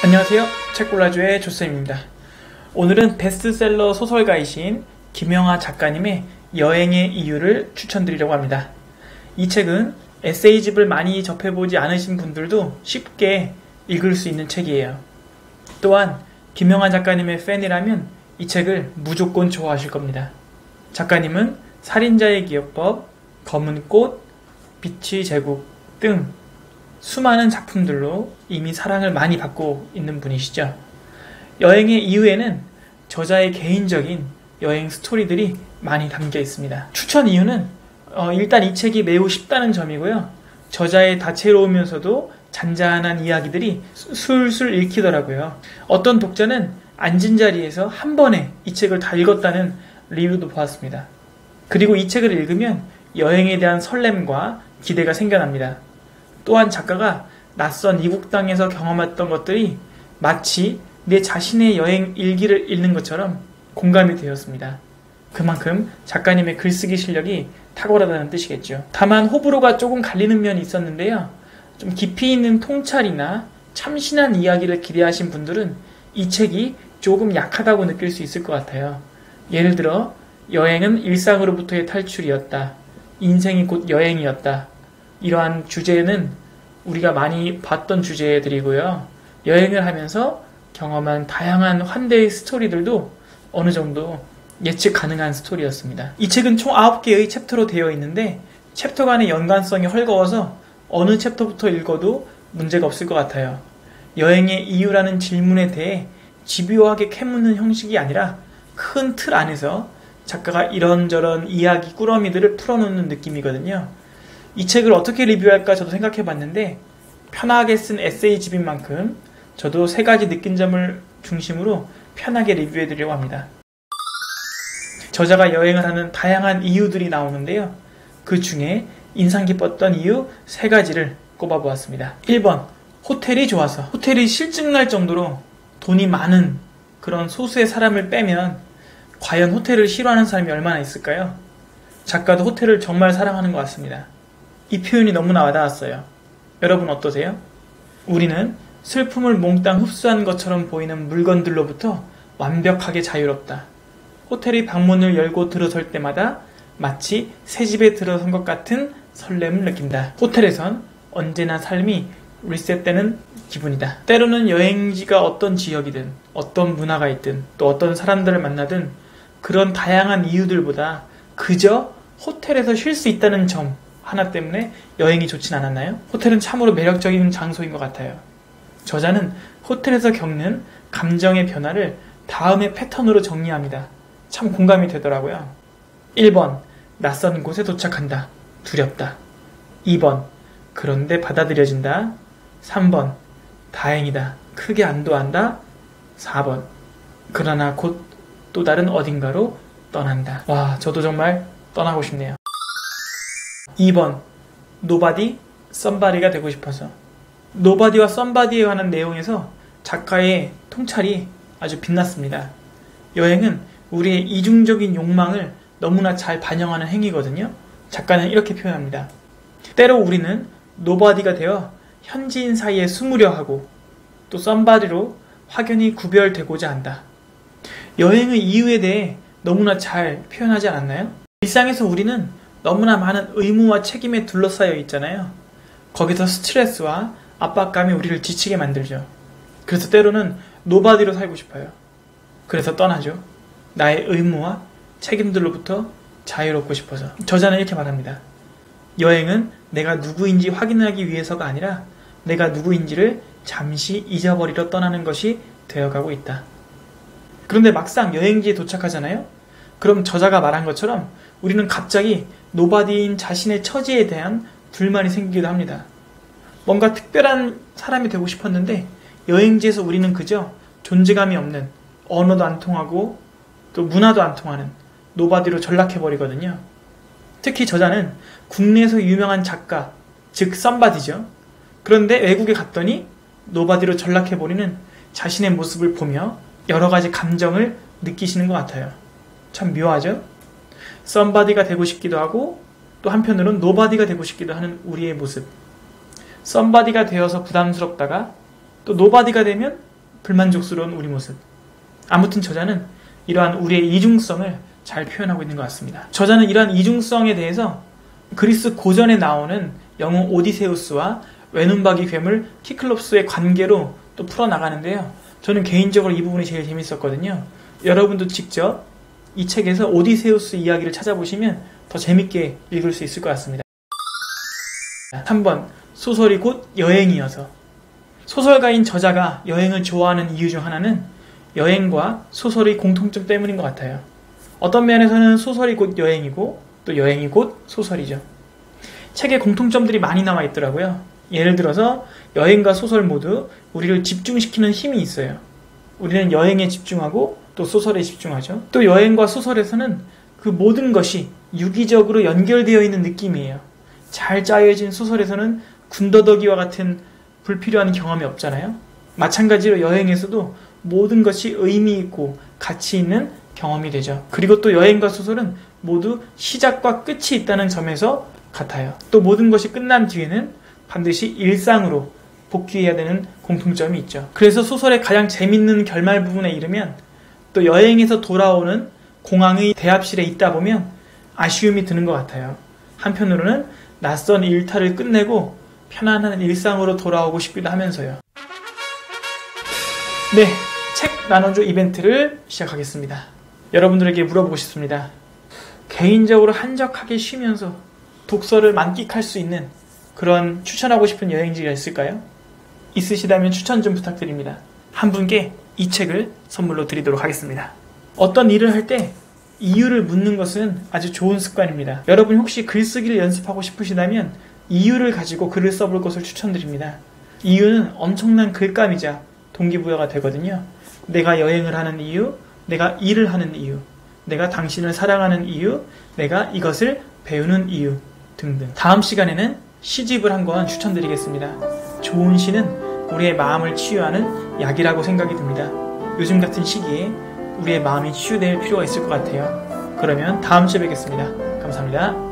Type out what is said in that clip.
안녕하세요. 책골라주의 조쌤입니다. 오늘은 베스트셀러 소설가이신 김영하 작가님의 여행의 이유를 추천드리려고 합니다. 이 책은 에세이집을 많이 접해보지 않으신 분들도 쉽게 읽을 수 있는 책이에요. 또한 김영하 작가님의 팬이라면 이 책을 무조건 좋아하실 겁니다. 작가님은 살인자의 기억법, 검은 꽃, 빛의 제국 등 수많은 작품들로 이미 사랑을 많이 받고 있는 분이시죠. 여행의 이유에는 저자의 개인적인 여행 스토리들이 많이 담겨 있습니다. 추천 이유는 일단 이 책이 매우 쉽다는 점이고요. 저자의 다채로우면서도 잔잔한 이야기들이 술술 읽히더라고요. 어떤 독자는 앉은 자리에서 한 번에 이 책을 다 읽었다는 리뷰도 보았습니다. 그리고 이 책을 읽으면 여행에 대한 설렘과 기대가 생겨납니다. 또한 작가가 낯선 이국 땅에서 경험했던 것들이 마치 내 자신의 여행 일기를 읽는 것처럼 공감이 되었습니다. 그만큼 작가님의 글쓰기 실력이 탁월하다는 뜻이겠죠. 다만 호불호가 조금 갈리는 면이 있었는데요. 좀 깊이 있는 통찰이나 참신한 이야기를 기대하신 분들은 이 책이 조금 약하다고 느낄 수 있을 것 같아요. 예를 들어 여행은 일상으로부터의 탈출이었다. 인생이 곧 여행이었다. 이러한 주제는 우리가 많이 봤던 주제들이고요. 여행을 하면서 경험한 다양한 환대의 스토리들도 어느 정도 예측 가능한 스토리였습니다. 이 책은 총 9개의 챕터로 되어 있는데 챕터 간의 연관성이 헐거워서 어느 챕터부터 읽어도 문제가 없을 것 같아요. 여행의 이유라는 질문에 대해 집요하게 캐묻는 형식이 아니라 큰 틀 안에서 작가가 이런저런 이야기 꾸러미들을 풀어놓는 느낌이거든요. 이 책을 어떻게 리뷰할까 저도 생각해봤는데 편하게 쓴 에세이집인 만큼 저도 3가지 느낀 점을 중심으로 편하게 리뷰해드리려고 합니다. 저자가 여행을 하는 다양한 이유들이 나오는데요. 그 중에 인상 깊었던 이유 3가지를 꼽아보았습니다. 1번, 호텔이 좋아서. 호텔이 실증날 정도로 돈이 많은 그런 소수의 사람을 빼면 과연 호텔을 싫어하는 사람이 얼마나 있을까요? 작가도 호텔을 정말 사랑하는 것 같습니다. 이 표현이 너무나 와닿았어요. 여러분 어떠세요? 우리는 슬픔을 몽땅 흡수한 것처럼 보이는 물건들로부터 완벽하게 자유롭다. 호텔의 방문을 열고 들어설 때마다 마치 새 집에 들어선 것 같은 설렘을 느낀다. 호텔에선 언제나 삶이 리셋되는 기분이다. 때로는 여행지가 어떤 지역이든 어떤 문화가 있든 또 어떤 사람들을 만나든 그런 다양한 이유들보다 그저 호텔에서 쉴 수 있다는 점 하나 때문에 여행이 좋진 않았나요? 호텔은 참으로 매력적인 장소인 것 같아요. 저자는 호텔에서 겪는 감정의 변화를 다음의 패턴으로 정리합니다. 참 공감이 되더라고요. 1번, 낯선 곳에 도착한다. 두렵다. 2번, 그런데 받아들여진다. 3번, 다행이다. 크게 안도한다. 4번, 그러나 곧 또 다른 어딘가로 떠난다. 와, 저도 정말 떠나고 싶네요. 2번, 노바디, 썸바디가 되고 싶어서. 노바디와 썸바디에 관한 내용에서 작가의 통찰이 아주 빛났습니다. 여행은 우리의 이중적인 욕망을 너무나 잘 반영하는 행위거든요. 작가는 이렇게 표현합니다. 때로 우리는 노바디가 되어 현지인 사이에 숨으려 하고 또 썸바디로 확연히 구별되고자 한다. 여행의 이유에 대해 너무나 잘 표현하지 않았나요? 일상에서 우리는 너무나 많은 의무와 책임에 둘러싸여 있잖아요. 거기서 스트레스와 압박감이 우리를 지치게 만들죠. 그래서 때로는 노바디로 살고 싶어요. 그래서 떠나죠. 나의 의무와 책임들로부터 자유롭고 싶어서. 저자는 이렇게 말합니다. 여행은 내가 누구인지 확인하기 위해서가 아니라 내가 누구인지를 잠시 잊어버리러 떠나는 것이 되어가고 있다. 그런데 막상 여행지에 도착하잖아요. 그럼 저자가 말한 것처럼 우리는 갑자기 노바디인 자신의 처지에 대한 불만이 생기기도 합니다. 뭔가 특별한 사람이 되고 싶었는데 여행지에서 우리는 그저 존재감이 없는, 언어도 안 통하고 또 문화도 안 통하는 노바디로 전락해버리거든요. 특히 저자는 국내에서 유명한 작가, 즉 썸바디죠. 그런데 외국에 갔더니 노바디로 전락해버리는 자신의 모습을 보며 여러 가지 감정을 느끼시는 것 같아요. 참 묘하죠? 썸바디가 되고 싶기도 하고 또 한편으로는 노바디가 되고 싶기도 하는 우리의 모습. 썸바디가 되어서 부담스럽다가 또 노바디가 되면 불만족스러운 우리 모습. 아무튼 저자는 이러한 우리의 이중성을 잘 표현하고 있는 것 같습니다. 저자는 이러한 이중성에 대해서 그리스 고전에 나오는 영웅 오디세우스와 외눈박이 괴물 키클롭스의 관계로 또 풀어나가는데요. 저는 개인적으로 이 부분이 제일 재밌었거든요. 여러분도 직접 이 책에서 오디세우스 이야기를 찾아보시면 더 재밌게 읽을 수 있을 것 같습니다. 3번, 소설이 곧 여행이어서. 소설가인 저자가 여행을 좋아하는 이유 중 하나는 여행과 소설의 공통점 때문인 것 같아요. 어떤 면에서는 소설이 곧 여행이고 또 여행이 곧 소설이죠. 책에 공통점들이 많이 나와 있더라고요. 예를 들어서 여행과 소설 모두 우리를 집중시키는 힘이 있어요. 우리는 여행에 집중하고 또 소설에 집중하죠. 또 여행과 소설에서는 그 모든 것이 유기적으로 연결되어 있는 느낌이에요. 잘 짜여진 소설에서는 군더더기와 같은 불필요한 경험이 없잖아요. 마찬가지로 여행에서도 모든 것이 의미 있고 가치 있는 경험이 되죠. 그리고 또 여행과 소설은 모두 시작과 끝이 있다는 점에서 같아요. 또 모든 것이 끝난 뒤에는 반드시 일상으로 복귀해야 되는 공통점이 있죠. 그래서 소설의 가장 재밌는 결말 부분에 이르면 또 여행에서 돌아오는 공항의 대합실에 있다 보면 아쉬움이 드는 것 같아요. 한편으로는 낯선 일탈을 끝내고 편안한 일상으로 돌아오고 싶기도 하면서요. 네, 책 나눠줘 이벤트를 시작하겠습니다. 여러분들에게 물어보고 싶습니다. 개인적으로 한적하게 쉬면서 독서를 만끽할 수 있는 그런 추천하고 싶은 여행지가 있을까요? 있으시다면 추천 좀 부탁드립니다. 한 분께 이 책을 선물로 드리도록 하겠습니다. 어떤 일을 할 때 이유를 묻는 것은 아주 좋은 습관입니다. 여러분 혹시 글쓰기를 연습하고 싶으시다면 이유를 가지고 글을 써볼 것을 추천드립니다. 이유는 엄청난 글감이자 동기부여가 되거든요. 내가 여행을 하는 이유, 내가 일을 하는 이유, 내가 당신을 사랑하는 이유, 내가 이것을 배우는 이유 등등. 다음 시간에는 시집을 한 권 추천드리겠습니다. 좋은 시는 우리의 마음을 치유하는 약이라고 생각이 듭니다. 요즘 같은 시기에 우리의 마음이 치유될 필요가 있을 것 같아요. 그러면 다음 주에 뵙겠습니다. 감사합니다.